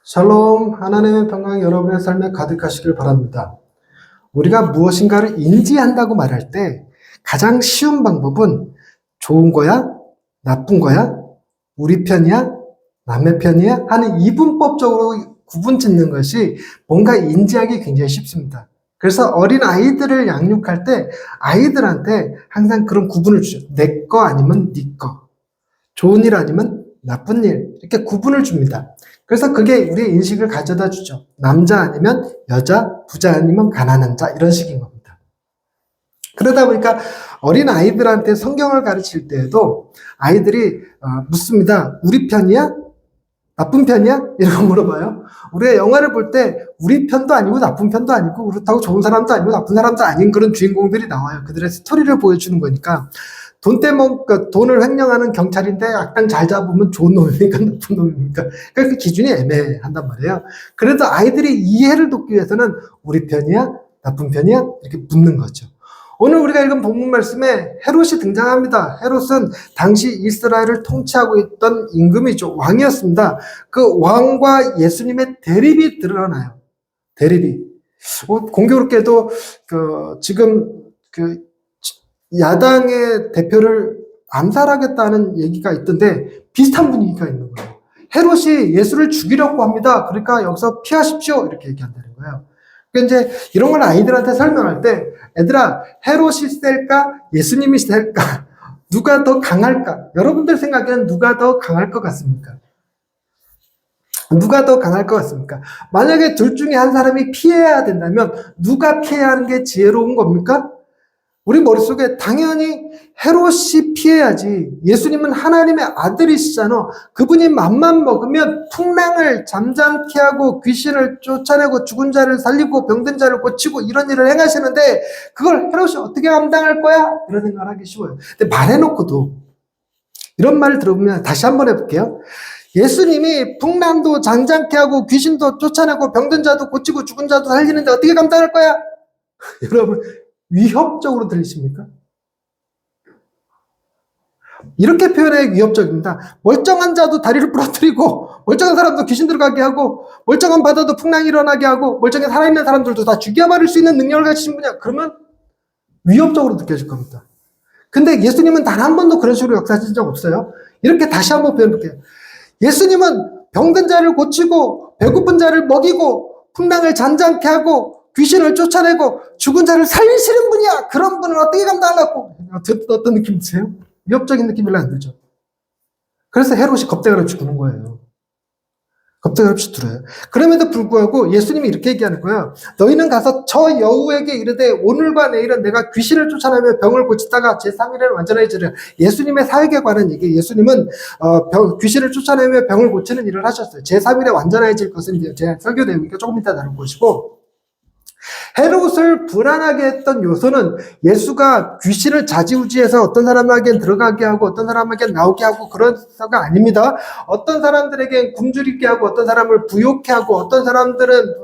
샬롬, 하나님의 평강이 여러분의 삶에 가득하시길 바랍니다. 우리가 무엇인가를 인지한다고 말할 때 가장 쉬운 방법은 좋은 거야? 나쁜 거야? 우리 편이야? 남의 편이야? 하는 이분법적으로 구분 짓는 것이 뭔가 인지하기 굉장히 쉽습니다. 그래서 어린 아이들을 양육할 때 아이들한테 항상 그런 구분을 주죠. 내 거 아니면 네 거. 좋은 일 아니면 나쁜 일. 이렇게 구분을 줍니다. 그래서 그게 우리의 인식을 가져다 주죠. 남자 아니면 여자, 부자 아니면 가난한 자, 이런 식인 겁니다. 그러다 보니까 어린 아이들한테 성경을 가르칠 때에도 아이들이 묻습니다. 우리 편이야? 나쁜 편이야? 이렇게 물어봐요. 우리가 영화를 볼 때 우리 편도 아니고 나쁜 편도 아니고 그렇다고 좋은 사람도 아니고 나쁜 사람도 아닌 그런 주인공들이 나와요. 그들의 스토리를 보여주는 거니까. 돈을 횡령하는 경찰인데 악당 잘 잡으면 좋은 놈입니까? 나쁜 놈입니까? 그러니까 그 기준이 애매한단 말이에요. 그래도 아이들이 이해를 돕기 위해서는 우리 편이야? 나쁜 편이야? 이렇게 묻는 거죠. 오늘 우리가 읽은 본문 말씀에 헤롯이 등장합니다. 헤롯은 당시 이스라엘을 통치하고 있던 임금이죠. 왕이었습니다. 그 왕과 예수님의 대립이 드러나요. 대립이. 공교롭게도 지금 야당의 대표를 암살하겠다는 얘기가 있던데 비슷한 분위기가 있는 거예요. 헤롯이 예수를 죽이려고 합니다. 그러니까 여기서 피하십시오. 이렇게 얘기한다는 거예요. 그러니까 이제 이런 걸 아이들한테 설명할 때 애들아, 헤롯이 셀까? 예수님이 셀까? 누가 더 강할까? 여러분들 생각에는 누가 더 강할 것 같습니까? 누가 더 강할 것 같습니까? 만약에 둘 중에 한 사람이 피해야 된다면 누가 피해야 하는 게 지혜로운 겁니까? 우리 머릿속에 당연히 헤롯이 피해야지. 예수님은 하나님의 아들이시잖아. 그분이 맘만 먹으면 풍랑을 잠잠케 하고 귀신을 쫓아내고 죽은 자를 살리고 병든 자를 고치고 이런 일을 행하시는데 그걸 헤롯이 어떻게 감당할 거야? 이런 생각을 하기 쉬워요. 근데 말해놓고도 이런 말을 들어보면 다시 한번 해볼게요. 예수님이 풍랑도 잠잠케 하고 귀신도 쫓아내고 병든 자도 고치고 죽은 자도 살리는데 어떻게 감당할 거야? 여러분, 위협적으로 들리십니까? 이렇게 표현해 위협적입니다. 멀쩡한 자도 다리를 부러뜨리고 멀쩡한 사람도 귀신 들어가게 하고 멀쩡한 바다도 풍랑이 일어나게 하고 멀쩡히 살아있는 사람들도 다 죽여버릴 수 있는 능력을 가지신 분이야. 그러면 위협적으로 느껴질 겁니다. 근데 예수님은 단 한 번도 그런 식으로 역사하신 적 없어요. 이렇게 다시 한번 표현해볼게요. 예수님은 병든 자를 고치고 배고픈 자를 먹이고 풍랑을 잔잔케 하고 귀신을 쫓아내고 죽은 자를 살리시는 분이야. 그런 분을 어떻게 감당하려고? 어떤 느낌 드세요? 위협적인 느낌이 안 들죠. 그래서 헤롯이 겁대가 없이 구는 거예요. 겁대가 없이 들어요. 그럼에도 불구하고 예수님이 이렇게 얘기하는 거예요. 너희는 가서 저 여우에게 이르되 오늘과 내일은 내가 귀신을 쫓아내며 병을 고치다가 제3일에는 완전해지리라. 예수님의 사역에 관한 얘기. 예수님은 귀신을 쫓아내며 병을 고치는 일을 하셨어요. 제3일에 완전해질 것은 이제 제 설교 내용이니까 조금 이따 다룰 것이고, 헤롯을 불안하게 했던 요소는 예수가 귀신을 좌지우지해서 어떤 사람에겐 들어가게 하고 어떤 사람에겐 나오게 하고 그런 사가 아닙니다. 어떤 사람들에겐 굶주리게 하고 어떤 사람을 부욕해 하고 어떤 사람들은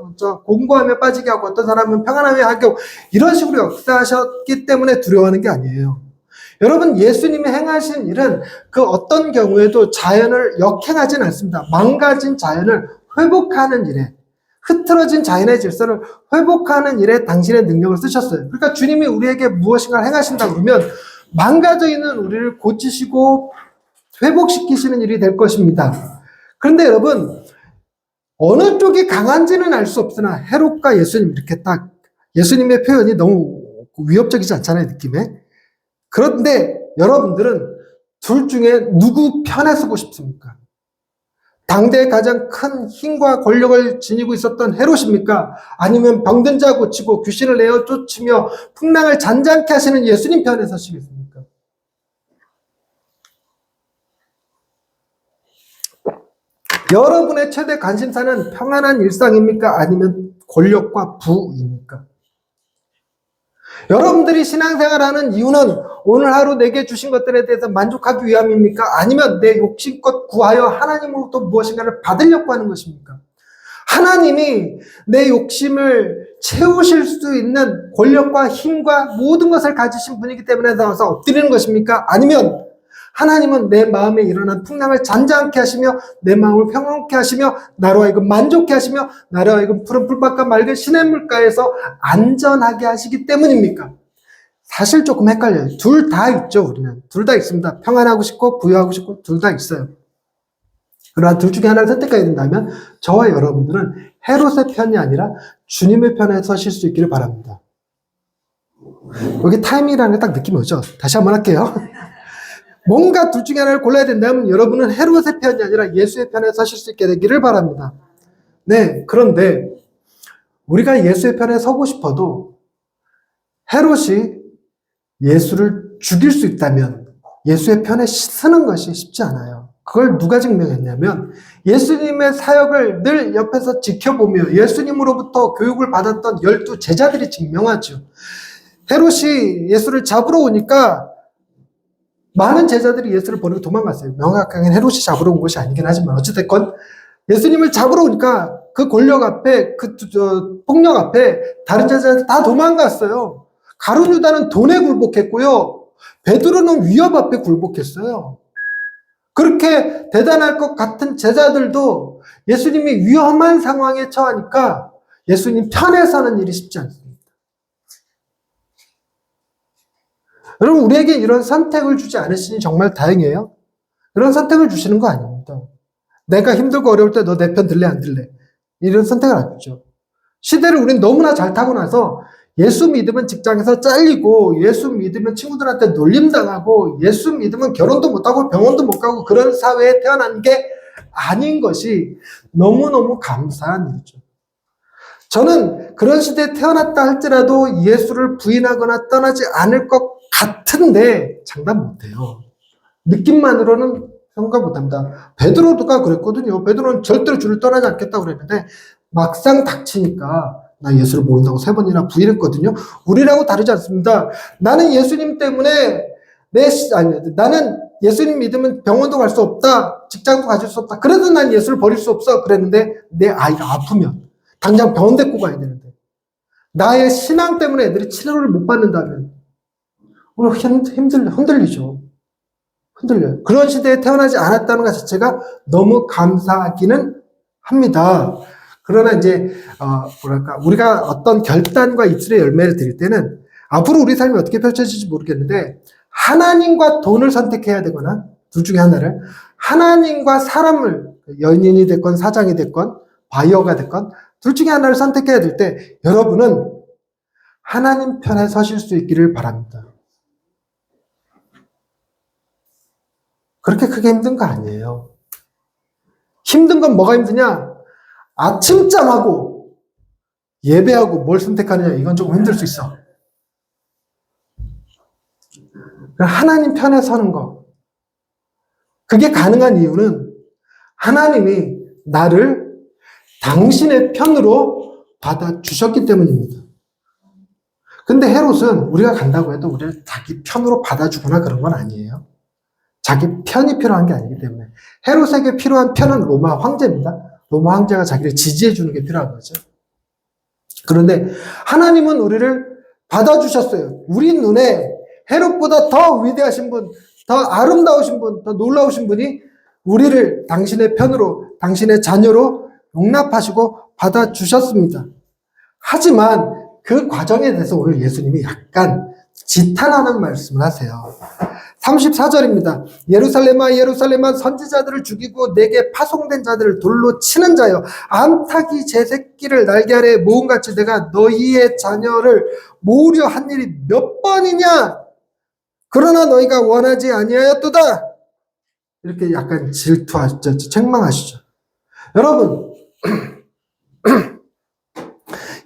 공고함에 빠지게 하고 어떤 사람은 평안함에 하고 이런 식으로 역사하셨기 때문에 두려워하는 게 아니에요. 여러분, 예수님이 행하신 일은 그 어떤 경우에도 자연을 역행하진 않습니다. 망가진 자연을 회복하는 일에, 흐트러진 자연의 질서를 회복하는 일에 당신의 능력을 쓰셨어요. 그러니까 주님이 우리에게 무엇인가 행하신다 그러면 망가져 있는 우리를 고치시고 회복시키시는 일이 될 것입니다. 그런데 여러분, 어느 쪽이 강한지는 알 수 없으나 헤롯과 예수님 이렇게 딱 예수님의 표현이 너무 위협적이지 않잖아요, 느낌에. 그런데 여러분들은 둘 중에 누구 편에 서고 싶습니까? 당대의 가장 큰 힘과 권력을 지니고 있었던 헤롯입니까? 아니면 병든 자 고치고 귀신을 내어 쫓으며 풍랑을 잔잔케 하시는 예수님 편에 서시겠습니까? 여러분의 최대 관심사는 평안한 일상입니까? 아니면 권력과 부입니까? 여러분들이 신앙생활하는 이유는 오늘 하루 내게 주신 것들에 대해서 만족하기 위함입니까? 아니면 내 욕심껏 구하여 하나님으로부터 무엇인가를 받으려고 하는 것입니까? 하나님이 내 욕심을 채우실 수 있는 권력과 힘과 모든 것을 가지신 분이기 때문에 나와서 엎드리는 것입니까? 아니면 하나님은 내 마음에 일어난 풍랑을 잔잔케 하시며 내 마음을 평온케 하시며 나로 하여금 만족케 하시며 나로 하여금 푸른 풀밭과 맑은 시냇물가에서 안전하게 하시기 때문입니까? 사실 조금 헷갈려요. 둘 다 있죠, 우리는. 둘 다 있습니다. 평안하고 싶고 부유하고 싶고 둘 다 있어요. 그러나 둘 중에 하나를 선택해야 된다면 저와 여러분들은 헤롯의 편이 아니라 주님의 편에 서실 수 있기를 바랍니다. 여기 타이밍이라는 게 딱 느낌이 오죠? 다시 한번 할게요. 뭔가 둘 중에 하나를 골라야 된다면 여러분은 헤롯의 편이 아니라 예수의 편에 서실 수 있게 되기를 바랍니다. 네, 그런데 우리가 예수의 편에 서고 싶어도 헤롯이 예수를 죽일 수 있다면 예수의 편에 서는 것이 쉽지 않아요. 그걸 누가 증명했냐면 예수님의 사역을 늘 옆에서 지켜보며 예수님으로부터 교육을 받았던 12 제자들이 증명하죠. 헤롯이 예수를 잡으러 오니까 많은 제자들이 예수를 버리고 도망갔어요. 명확하게 헤롯이 잡으러 온 것이 아니긴 하지만 어찌됐건 예수님을 잡으러 오니까 그 권력 앞에 폭력 앞에 다른 제자들 다 도망갔어요. 가룟 유다는 돈에 굴복했고요. 베드로는 위협 앞에 굴복했어요. 그렇게 대단할 것 같은 제자들도 예수님이 위험한 상황에 처하니까 예수님 편에 서는 일이 쉽지 않습니다. 여러분, 우리에게 이런 선택을 주지 않으시니 정말 다행이에요. 이런 선택을 주시는 거 아닙니다. 내가 힘들고 어려울 때 너 내 편 들래 안 들래? 이런 선택을 안 주죠. 시대를 우린 너무나 잘 타고 나서 예수 믿으면 직장에서 잘리고 예수 믿으면 친구들한테 놀림당하고 예수 믿으면 결혼도 못하고 병원도 못 가고 그런 사회에 태어난 게 아닌 것이 너무너무 감사한 일이죠. 저는 그런 시대에 태어났다 할지라도 예수를 부인하거나 떠나지 않을 것 같은데 장담 못해요. 느낌만으로는 생각 못합니다. 베드로가 그랬거든요. 베드로는 절대로 주를 떠나지 않겠다고 그랬는데 막상 닥치니까 나 예수를 모른다고 3번이나 부인했거든요. 우리라고 다르지 않습니다. 나는 예수님 때문에 나는 예수님 믿으면 병원도 갈 수 없다. 직장도 가질 수 없다. 그래도 난 예수를 버릴 수 없어. 그랬는데 내 아이가 아프면 당장 병원 데리고 가야 되는데 나의 신앙 때문에 애들이 치료를 못 받는다면 우리 흔들리죠. 흔들려요. 그런 시대에 태어나지 않았다는 것 자체가 너무 감사하기는 합니다. 그러나 이제 우리가 어떤 결단과 입술의 열매를 드릴 때는 앞으로 우리 삶이 어떻게 펼쳐질지 모르겠는데 하나님과 돈을 선택해야 되거나 둘 중에 하나를 하나님과 사람을 연인이 됐건 사장이 됐건 바이어가 됐건 둘 중에 하나를 선택해야 될 때 여러분은 하나님 편에 서실 수 있기를 바랍니다. 그렇게 크게 힘든 거 아니에요. 힘든 건 뭐가 힘드냐? 아침잠하고 예배하고 뭘 선택하느냐, 이건 조금 힘들 수 있어. 하나님 편에 서는 거. 그게 가능한 이유는 하나님이 나를 당신의 편으로 받아주셨기 때문입니다. 근데 헤롯은 우리가 간다고 해도 우리를 자기 편으로 받아주거나 그런 건 아니에요. 자기 편이 필요한 게 아니기 때문에. 헤롯에게 필요한 편은 로마 황제입니다. 로마 황제가 자기를 지지해주는 게 필요한 거죠. 그런데 하나님은 우리를 받아주셨어요. 우리 눈에 헤롯보다 더 위대하신 분, 더 아름다우신 분, 더 놀라우신 분이 우리를 당신의 편으로, 당신의 자녀로 용납하시고 받아주셨습니다. 하지만 그 과정에 대해서 오늘 예수님이 약간 지탄하는 말씀을 하세요. 34절입니다. 예루살렘아 예루살렘아 선지자들을 죽이고 내게 파송된 자들을 돌로 치는 자여 암탉이 제 새끼를 날개 아래에 모음같이 내가 너희의 자녀를 모으려 한 일이 몇 번이냐? 그러나 너희가 원하지 아니하였도다. 이렇게 약간 질투하시죠. 책망하시죠. 여러분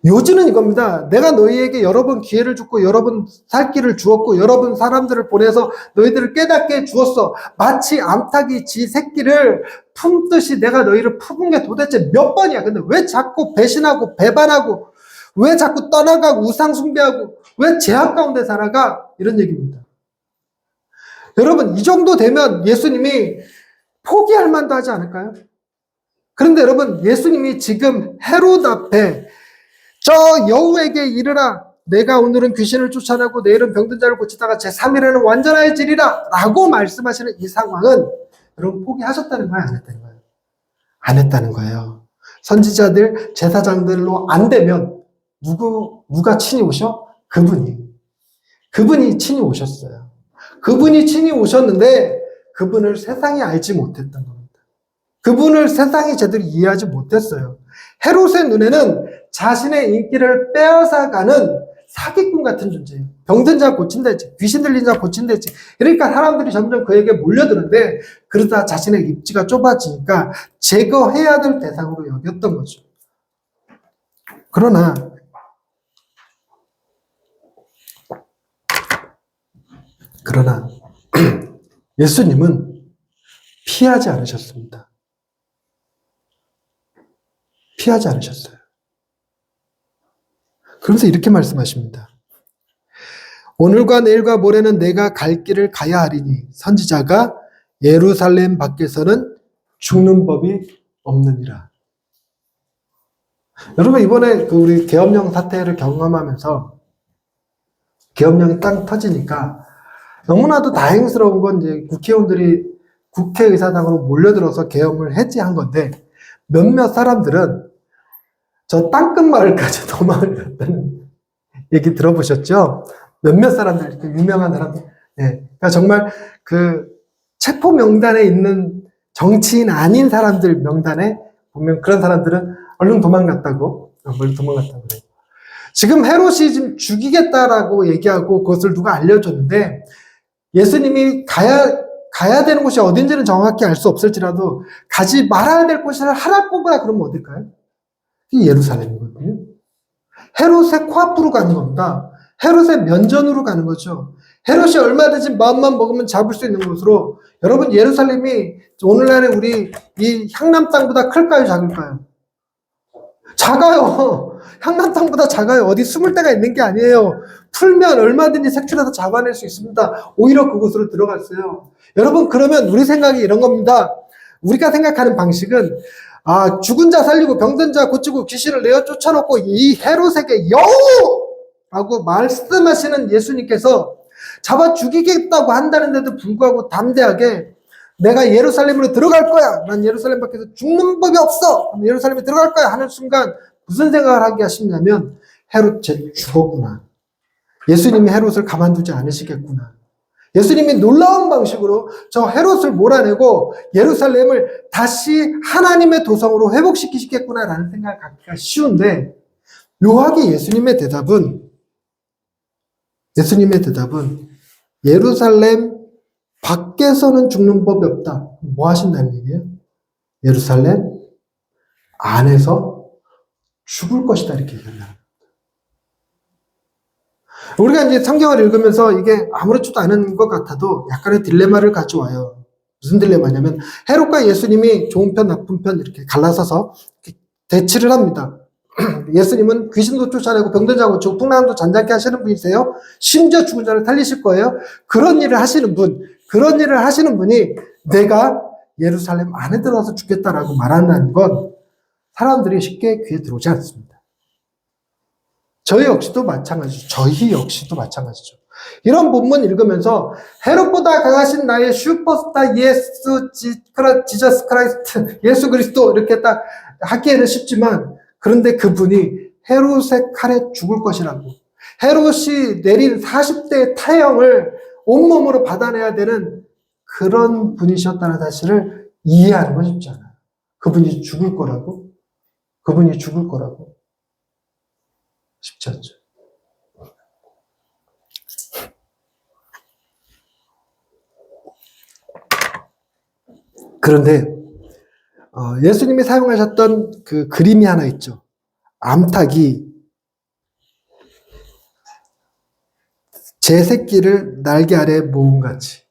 요지는 이겁니다. 내가 너희에게 여러 번 기회를 줬고 여러 번 살 길을 주었고 여러 번 사람들을 보내서 너희들을 깨닫게 주었어. 마치 암탉이 지 새끼를 품듯이 내가 너희를 품은 게 도대체 몇 번이야. 근데 왜 자꾸 배신하고 배반하고 왜 자꾸 떠나가고 우상 숭배하고 왜 제약 가운데 살아가? 이런 얘기입니다. 여러분 이 정도 되면 예수님이 포기할 만도 하지 않을까요? 그런데 여러분 예수님이 지금 헤롯 앞에 저 여우에게 이르라 내가 오늘은 귀신을 쫓아내고 내일은 병든 자를 고치다가 제3일에는 완전해지리라 라고 말씀하시는 이 상황은 여러분 포기하셨다는 거예요? 안 했다는 거예요? 안 했다는 거예요. 선지자들, 제사장들로 안 되면 누가 친히 오셔? 그분이 친히 오셨어요. 그분이 친히 오셨는데 그분을 세상이 알지 못했던 겁니다. 그분을 세상이 제대로 이해하지 못했어요. 헤롯의 눈에는 자신의 인기를 빼앗아가는 사기꾼 같은 존재예요. 병든 자 고친다지, 귀신 들린 자 고친다지. 그러니까 사람들이 점점 그에게 몰려드는데 그러다 자신의 입지가 좁아지니까 제거해야 될 대상으로 여겼던 거죠. 그러나 예수님은 피하지 않으셨습니다. 피하지 않으셨어요. 그러면서 이렇게 말씀하십니다. 오늘과 내일과 모레는 내가 갈 길을 가야 하리니 선지자가 예루살렘 밖에서는 죽는 법이 없느니라. 여러분 이번에 우리 계엄령 사태를 경험하면서 계엄령이 땅 터지니까 너무나도 다행스러운 건 이제 국회의원들이 국회의사당으로 몰려들어서 계엄을 해제한 건데 몇몇 사람들은 저 땅끝 마을까지 도망을 갔다는 얘기 들어보셨죠? 몇몇 사람들, 유명한 사람들. 네. 그러니까 정말 그 체포 명단에 있는 정치인 아닌 사람들 명단에 보면 그런 사람들은 얼른 도망갔다고 그래요. 지금 헤롯이 지금 죽이겠다라고 얘기하고 그것을 누가 알려줬는데 예수님이 가야 되는 곳이 어딘지는 정확히 알 수 없을지라도 가지 말아야 될 곳을 하나 꼽으라 그러면 어딜까요? 이게 예루살렘이거든요. 헤롯의 코앞으로 가는 겁니다. 헤롯의 면전으로 가는 거죠. 헤롯이 얼마든지 마음만 먹으면 잡을 수 있는 곳으로 여러분 예루살렘이 오늘날의 우리 이 향남 땅보다 클까요? 작을까요? 작아요. 향남 땅보다 작아요. 어디 숨을 데가 있는 게 아니에요. 풀면 얼마든지 색출해서 잡아낼 수 있습니다. 오히려 그곳으로 들어갔어요. 여러분 그러면 우리 생각이 이런 겁니다. 우리가 생각하는 방식은 죽은 자 살리고 병든 자 고치고 귀신을 내어 쫓아놓고 이 헤롯에게 여우라고 말씀하시는 예수님께서 잡아 죽이겠다고 한다는데도 불구하고 담대하게 내가 예루살렘으로 들어갈 거야. 난 예루살렘 밖에서 죽는 법이 없어. 예루살렘에 들어갈 거야 하는 순간 무슨 생각을 하게 하시냐면 헤롯 쟤 죽었구나. 예수님이 헤롯을 가만두지 않으시겠구나. 예수님이 놀라운 방식으로 저 헤롯을 몰아내고 예루살렘을 다시 하나님의 도성으로 회복시키시겠구나라는 생각을 갖기가 쉬운데 묘하게 예수님의 대답은 예루살렘 밖에서는 죽는 법이 없다. 뭐 하신다는 얘기예요? 예루살렘 안에서 죽을 것이다 이렇게 얘기한다. 우리가 이제 성경을 읽으면서 이게 아무렇지도 않은 것 같아도 약간의 딜레마를 가져와요. 무슨 딜레마냐면 헤롯과 예수님이 좋은 편 나쁜 편 이렇게 갈라서서 이렇게 대치를 합니다. 예수님은 귀신도 쫓아내고 병든 자 고치고 풍랑도 잔잔케 하시는 분이세요. 심지어 죽은 자를 살리실 거예요. 그런 일을 하시는 분이 내가 예루살렘 안에 들어가서 죽겠다라고 말한다는 건 사람들이 쉽게 귀에 들어오지 않습니다. 저희 역시도 마찬가지죠. 이런 본문 읽으면서 헤롯보다 강하신 나의 슈퍼스타 지저스 크라이스트, 예수 그리스도 이렇게 딱 하기에는 쉽지만 그런데 그분이 헤롯의 칼에 죽을 것이라고 헤롯이 내린 40대의 타형을 온몸으로 받아내야 되는 그런 분이셨다는 사실을 이해하는 건 쉽지 않아요. 그분이 죽을 거라고 쉽지 않죠. 그런데 예수님이 사용하셨던 그 그림이 하나 있죠. 암탉이 제 새끼를 날개 아래 모음같이.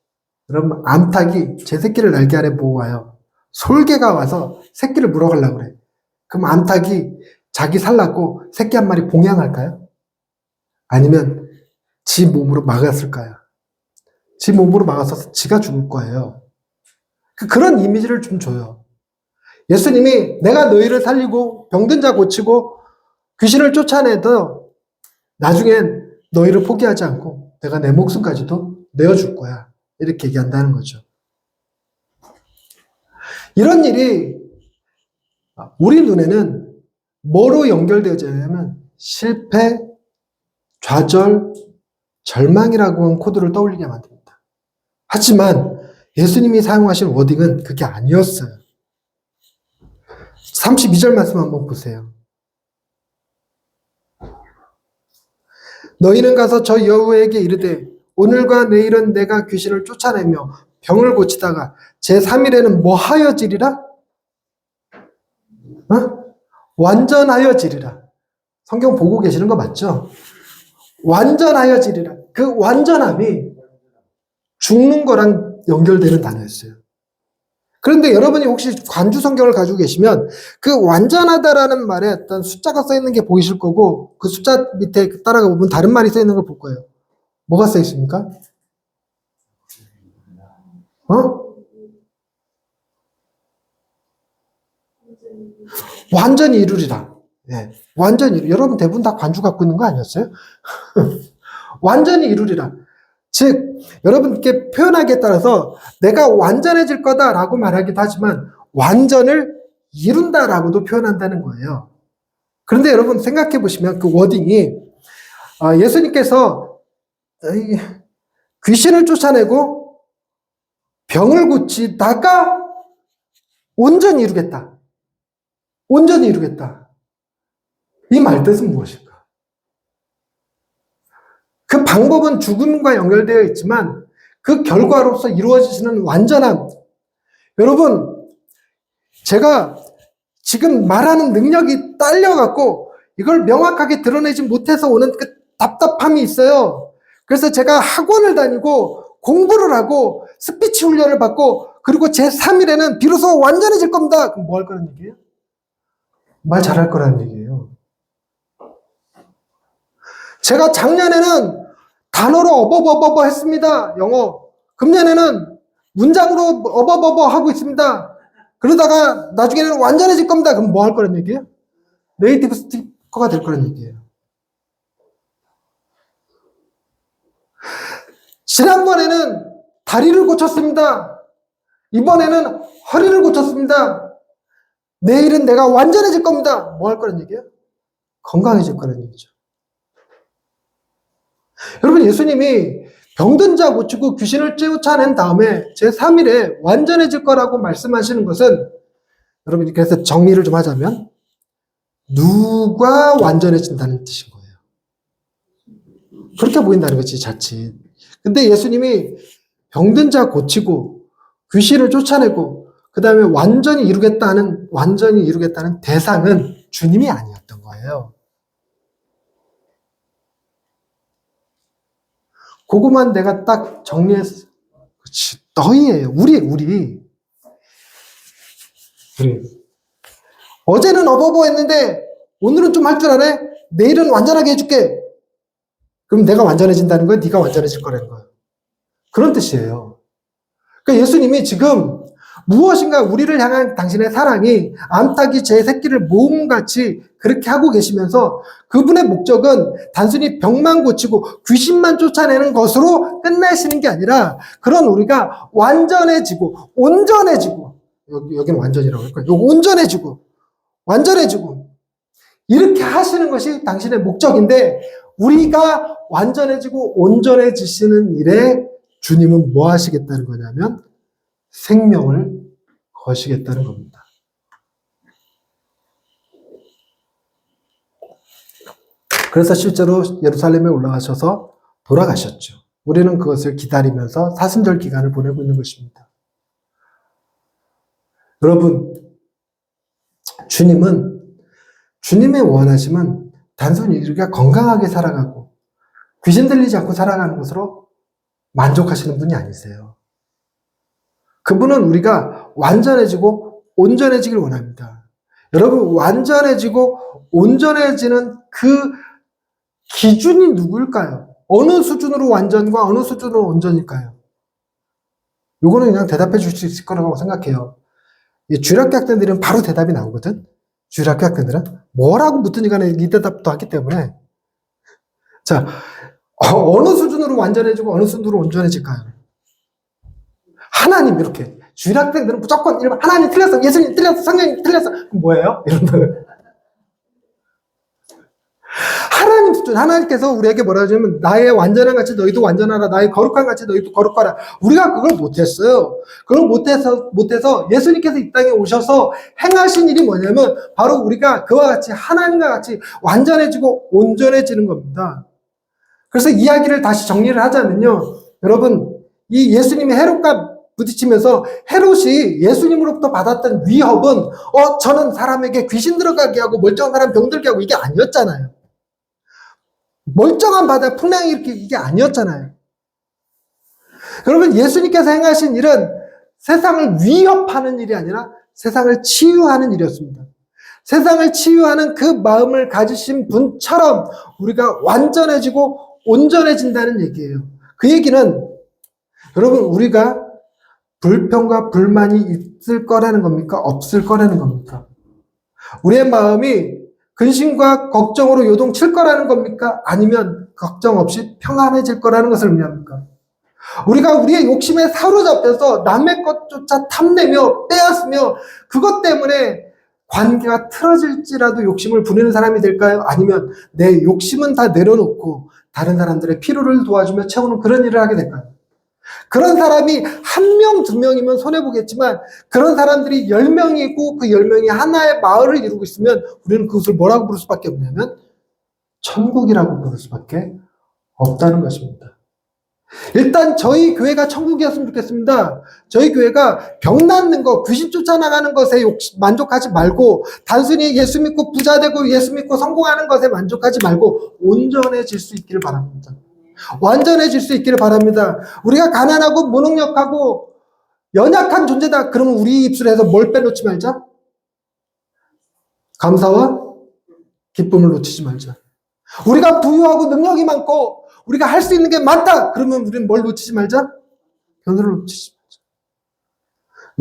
여러분 암탉이 제 새끼를 날개 아래 모아요. 솔개가 와서 새끼를 물어가려고 그래. 그럼 암탉이 자기 살라고 새끼 한 마리 봉양할까요? 아니면 지 몸으로 막았을까요? 지 몸으로 막아서 지가 죽을 거예요. 그런 이미지를 좀 줘요. 예수님이 내가 너희를 살리고 병든 자 고치고 귀신을 쫓아내도 나중엔 너희를 포기하지 않고 내가 내 목숨까지도 내어줄 거야. 이렇게 얘기한다는 거죠. 이런 일이 우리 눈에는 뭐로 연결되어져 있냐면 실패, 좌절, 절망이라고 하는 코드를 떠올리게 만듭니다. 하지만 예수님이 사용하신 워딩은 그게 아니었어요. 32절 말씀 한번 보세요. 너희는 가서 저 여호와에게 이르되 오늘과 내일은 내가 귀신을 쫓아내며 병을 고치다가 제3일에는 뭐 하여지리라? 완전하여지리라. 성경 보고 계시는 거 맞죠? 완전하여지리라. 그 완전함이 죽는 거랑 연결되는 단어였어요. 그런데 여러분이 혹시 관주 성경을 가지고 계시면 그 완전하다라는 말에 어떤 숫자가 써 있는 게 보이실 거고 그 숫자 밑에 따라가 보면 다른 말이 써 있는 걸 볼 거예요. 뭐가 써 있습니까? 완전히 이루리라. 네, 완전히 이루. 여러분 대부분 다 관주 갖고 있는 거 아니었어요? 완전히 이루리라. 즉 여러분께 표현하기에 따라서 내가 완전해질 거다라고 말하기도 하지만 완전을 이룬다라고도 표현한다는 거예요. 그런데 여러분 생각해 보시면 그 워딩이 예수님께서 귀신을 쫓아내고 병을 고치다가 온전히 이루겠다. 온전히 이루겠다. 이 말뜻은 무엇일까? 그 방법은 죽음과 연결되어 있지만 그 결과로서 이루어지는 완전함. 여러분, 제가 지금 말하는 능력이 딸려갖고 이걸 명확하게 드러내지 못해서 오는 그 답답함이 있어요. 그래서 제가 학원을 다니고 공부를 하고 스피치 훈련을 받고 그리고 제3일에는 비로소 완전해질 겁니다. 그럼 뭐 할 거라는 얘기예요? 말 잘할 거라는 얘기예요. 제가 작년에는 단어로 어버버버버 했습니다. 영어. 금년에는 문장으로 어버버버 하고 있습니다. 그러다가 나중에는 완전해질 겁니다. 그럼 뭐 할 거란 얘기예요? 네이티브 스피커가 될 거란 얘기예요. 지난번에는 다리를 고쳤습니다. 이번에는 허리를 고쳤습니다. 내일은 내가 완전해질 겁니다. 뭐 할 거란 얘기예요? 건강해질 거란 얘기죠. 여러분, 예수님이 병든 자 고치고 귀신을 쫓아낸 다음에 제3일에 완전해질 거라고 말씀하시는 것은, 여러분, 그래서 정리를 좀 하자면 누가 완전해진다는 뜻인 거예요. 그렇게 보인다는 거지, 자칫. 근데 예수님이 병든 자 고치고 귀신을 쫓아내고 그 다음에 완전히 이루겠다는 대상은 주님이 아니었던 거예요. 그거만 내가 딱 정리해서, 그렇지, 너희예요. 우리. 어제는 어버버 했는데 오늘은 좀 할 줄 아네? 내일은 완전하게 해줄게. 그럼 내가 완전해진다는 거야? 네가 완전해질 거라는 거야. 그런 뜻이에요. 그러니까 예수님이 지금 무엇인가 우리를 향한 당신의 사랑이 암탉이 제 새끼를 모음같이 그렇게 하고 계시면서 그분의 목적은 단순히 병만 고치고 귀신만 쫓아내는 것으로 끝내시는 게 아니라 그런 우리가 완전해지고 온전해지고, 여기는 완전이라고 할 거예요. 온전해지고 이렇게 하시는 것이 당신의 목적인데, 우리가 완전해지고 온전해지시는 일에 주님은 뭐 하시겠다는 거냐면 생명을 거시겠다는 겁니다. 그래서 실제로 예루살렘에 올라가셔서 돌아가셨죠. 우리는 그것을 기다리면서 사순절 기간을 보내고 있는 것입니다. 여러분, 주님의 원하심은 단순히 우리가 건강하게 살아가고 귀신 들리지 않고 살아가는 것으로 만족하시는 분이 아니세요. 그분은 우리가 완전해지고 온전해지길 원합니다. 여러분, 완전해지고 온전해지는 그 기준이 누구일까요? 어느 수준으로 완전과 어느 수준으로 온전일까요? 요거는 그냥 대답해 줄 수 있을 거라고 생각해요. 주일학교 학생들은 바로 대답이 나오거든. 주일학교 학생들은 뭐라고 묻든지 간에 이 대답도 하기 때문에 자, 어느 수준으로 완전해지고 어느 수준으로 온전해질까요? 하나님 이렇게 주일학생들은 무조건 이러면 하나님 틀렸어, 예수님 틀렸어, 성령님 틀렸어. 그럼 뭐예요? 이런다고요. 하나님 수준, 하나님께서 우리에게 뭐라 하냐면 나의 완전한 같이 너희도 완전하라, 나의 거룩한 같이 너희도 거룩하라. 우리가 그걸 못했어요. 그걸 못해서 예수님께서 이 땅에 오셔서 행하신 일이 뭐냐면 바로 우리가 그와 같이 하나님과 같이 완전해지고 온전해지는 겁니다. 그래서 이야기를 다시 정리를 하자면요, 여러분, 이 예수님이 헤롯과 부딪히면서 헤롯이 예수님으로부터 받았던 위협은 저는 사람에게 귀신 들어가게 하고 멀쩡한 사람 병들게 하고 이게 아니었잖아요. 멀쩡한 바다 풍랑이 이렇게 이게 아니었잖아요. 여러분, 예수님께서 행하신 일은 세상을 위협하는 일이 아니라 세상을 치유하는 일이었습니다. 세상을 치유하는 그 마음을 가지신 분처럼 우리가 완전해지고 온전해진다는 얘기예요. 그 얘기는 여러분, 우리가 불평과 불만이 있을 거라는 겁니까? 없을 거라는 겁니까? 우리의 마음이 근심과 걱정으로 요동칠 거라는 겁니까? 아니면 걱정 없이 평안해질 거라는 것을 의미합니까? 우리가 우리의 욕심에 사로잡혀서 남의 것조차 탐내며 빼앗으며 그것 때문에 관계가 틀어질지라도 욕심을 부리는 사람이 될까요? 아니면 내 욕심은 다 내려놓고 다른 사람들의 필요를 도와주며 채우는 그런 일을 하게 될까요? 그런 사람이 한 명, 두 명이면 손해보겠지만 그런 사람들이 10명이 있고 그 10명이 하나의 마을을 이루고 있으면 우리는 그것을 뭐라고 부를 수밖에 없냐면 천국이라고 부를 수밖에 없다는 것입니다. 일단 저희 교회가 천국이었으면 좋겠습니다. 저희 교회가 병 낫는 거, 귀신 쫓아나가는 것에 만족하지 말고 단순히 예수 믿고 부자 되고 예수 믿고 성공하는 것에 만족하지 말고 온전해질 수 있기를 바랍니다. 완전해질 수 있기를 바랍니다. 우리가 가난하고 무능력하고 연약한 존재다. 그러면 우리 입술에서 뭘 빼놓지 말자? 감사와 기쁨을 놓치지 말자. 우리가 부유하고 능력이 많고 우리가 할 수 있는 게 많다. 그러면 우리는 뭘 놓치지 말자? 변호를 놓치지 말자.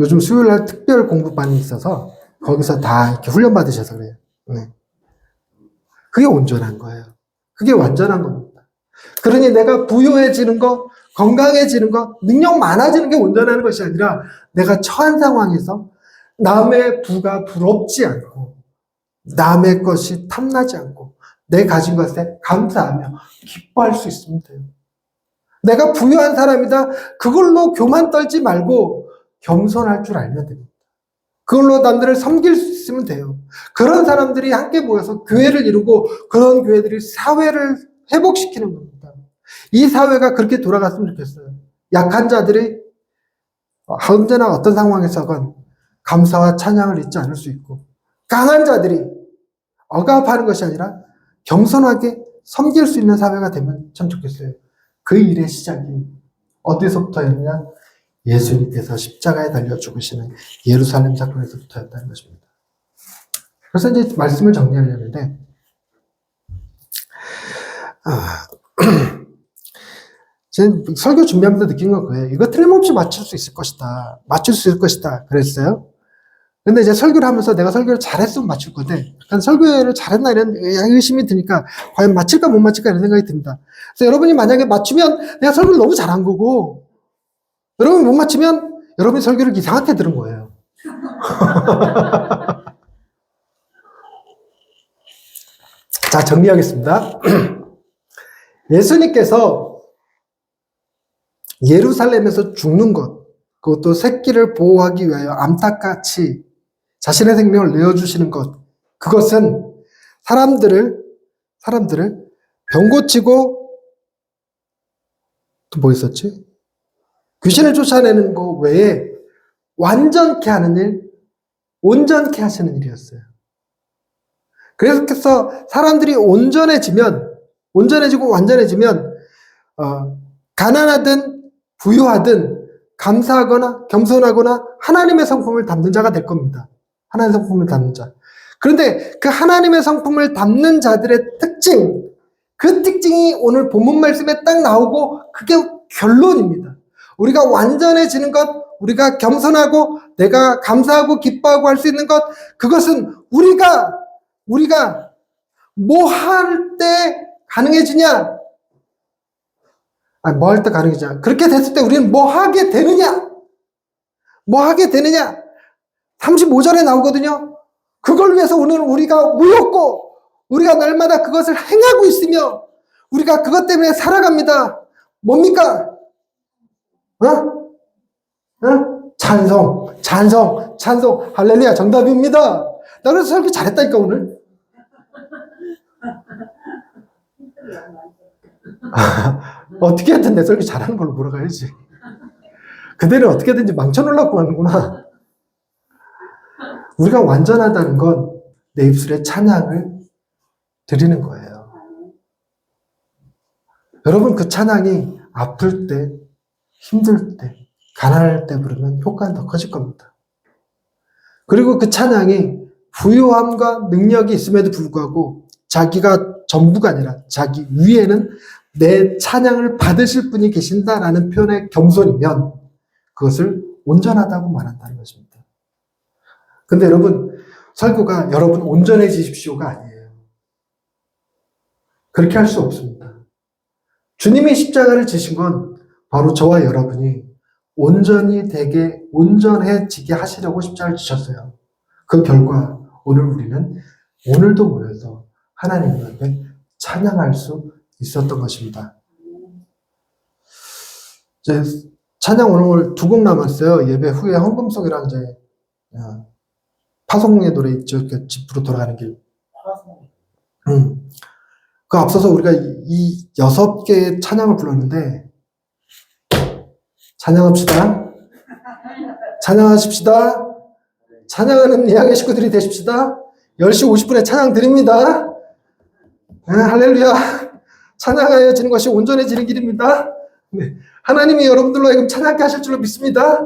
요즘 수요일날 특별 공부반이 있어서 거기서 다 이렇게 훈련받으셔서 그래요. 네. 그게 온전한 거예요. 그게 완전한 겁니다. 그러니 내가 부유해지는 거, 건강해지는 거, 능력 많아지는 게 온전한 것이 아니라 내가 처한 상황에서 남의 부가 부럽지 않고 남의 것이 탐나지 않고 내 가진 것에 감사하며 기뻐할 수 있으면 돼요. 내가 부유한 사람이다. 그걸로 교만 떨지 말고 겸손할 줄 알면 됩니다. 그걸로 남들을 섬길 수 있으면 돼요. 그런 사람들이 함께 모여서 교회를 이루고 그런 교회들이 사회를 회복시키는 겁니다. 이 사회가 그렇게 돌아갔으면 좋겠어요. 약한 자들이 언제나 어떤 상황에서건 감사와 찬양을 잊지 않을 수 있고 강한 자들이 억압하는 것이 아니라 겸손하게 섬길 수 있는 사회가 되면 참 좋겠어요. 그 일의 시작이 어디서부터였냐? 예수님께서 십자가에 달려 죽으시는 예루살렘 사건에서부터였다는 것입니다. 그래서 이제 말씀을 정리하려는데 저는 설교 준비하면서 느낀 건 그거예요. 이거 틀림없이 맞출 수 있을 것이다. 맞출 수 있을 것이다. 그랬어요. 근데 이제 설교를 하면서 내가 설교를 잘했으면 맞출 건데, 약간 설교를 잘했나 이런 의심이 드니까, 과연 맞힐까 못 맞힐까 이런 생각이 듭니다. 그래서 여러분이 만약에 맞추면 내가 설교를 너무 잘한 거고, 여러분이 못 맞추면 여러분이 설교를 이상하게 들은 거예요. 자, 정리하겠습니다. 예수님께서 예루살렘에서 죽는 것, 그것도 새끼를 보호하기 위하여 암탉같이 자신의 생명을 내어주시는 것, 그것은 사람들을 병 고치고 또 뭐 있었지? 귀신을 쫓아내는 것 외에 완전케 하는 일, 온전케 하시는 일이었어요. 그래서 사람들이 온전해지고 완전해지면 가난하든 부유하든 감사하거나 겸손하거나 하나님의 성품을 담는 자가 될 겁니다. 하나님의 성품을 담는 자. 그런데 그 하나님의 성품을 담는 자들의 특징, 그 특징이 오늘 본문 말씀에 딱 나오고 그게 결론입니다. 우리가 완전해지는 것, 우리가 겸손하고 내가 감사하고 기뻐하고 할 수 있는 것, 그것은 우리가 뭐 할 때 가능해지냐? 뭐 할 때 가능해지냐? 그렇게 됐을 때 우리는 뭐 하게 되느냐? 뭐 하게 되느냐? 35절에 나오거든요. 그걸 위해서 오늘 우리가 모였고 우리가 날마다 그것을 행하고 있으며 우리가 그것 때문에 살아갑니다. 뭡니까? 찬송, 찬송, 찬송. 할렐루야, 정답입니다. 나 그래서 설교 잘했다니까 오늘. 어떻게든 내 설교 잘하는 걸로 몰아가야지. 그대는 어떻게든지 망쳐놓으려고 하는구나. 우리가 완전하다는 건 내 입술에 찬양을 드리는 거예요. 여러분, 그 찬양이 아플 때, 힘들 때, 가난할 때 부르면 효과는 더 커질 겁니다. 그리고 그 찬양이 부유함과 능력이 있음에도 불구하고 자기가 전부가 아니라 자기 위에는 내 찬양을 받으실 분이 계신다라는 표현의 겸손이면 그것을 온전하다고 말한다는 것입니다. 근데 여러분, 설교가 여러분 온전해지십시오가 아니에요. 그렇게 할 수 없습니다. 주님이 십자가를 지신 건 바로 저와 여러분이 온전히 되게 온전해지게 하시려고 십자가를 지셨어요. 그 결과 오늘 우리는 오늘도 모여서 하나님 앞에 찬양할 수 있었던 것입니다. 이제 찬양 오늘 2곡 남았어요. 예배 후에 헌금송이랑 이제 파송의 노래 있죠. 집으로 돌아가는 길. 그 앞서서 우리가 이 6개의 찬양을 불렀는데 찬양합시다. 찬양하십시다. 찬양하는 예양의 식구들이 되십시다. 10시 50분에 찬양 드립니다. 할렐루야. 찬양하여지는 것이 온전해지는 길입니다. 네. 하나님이 여러분들로 하여금 찬양케 하실 줄로 믿습니다.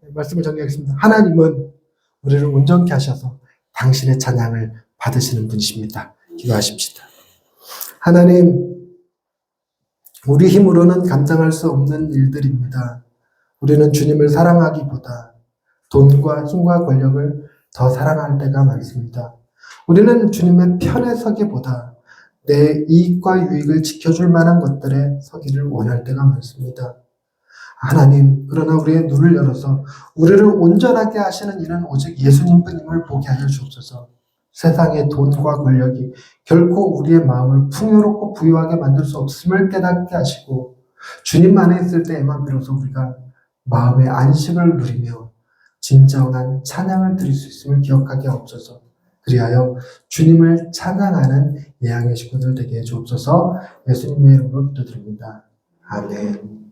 네, 말씀을 정리하겠습니다. 하나님은 우리를 온전케 하셔서 당신의 찬양을 받으시는 분이십니다. 기도하십시다. 하나님, 우리 힘으로는 감당할 수 없는 일들입니다. 우리는 주님을 사랑하기보다 돈과 힘과 권력을 더 사랑할 때가 많습니다. 우리는 주님의 편에 서기보다 내 이익과 유익을 지켜줄 만한 것들에 서기를 원할 때가 많습니다. 하나님, 그러나 우리의 눈을 열어서 우리를 온전하게 하시는 이는 오직 예수님뿐임을 보게 하여 주옵소서. 세상의 돈과 권력이 결코 우리의 마음을 풍요롭고 부유하게 만들 수 없음을 깨닫게 하시고 주님 안에 있을 때에만 비로소 우리가 마음의 안식을 누리며 진정한 찬양을 드릴 수 있음을 기억하게 하옵소서. 그리하여 주님을 찬양하는 예양의 식구들 되게 해 주옵소서. 예수님의 이름으로 기도드립니다. 아멘.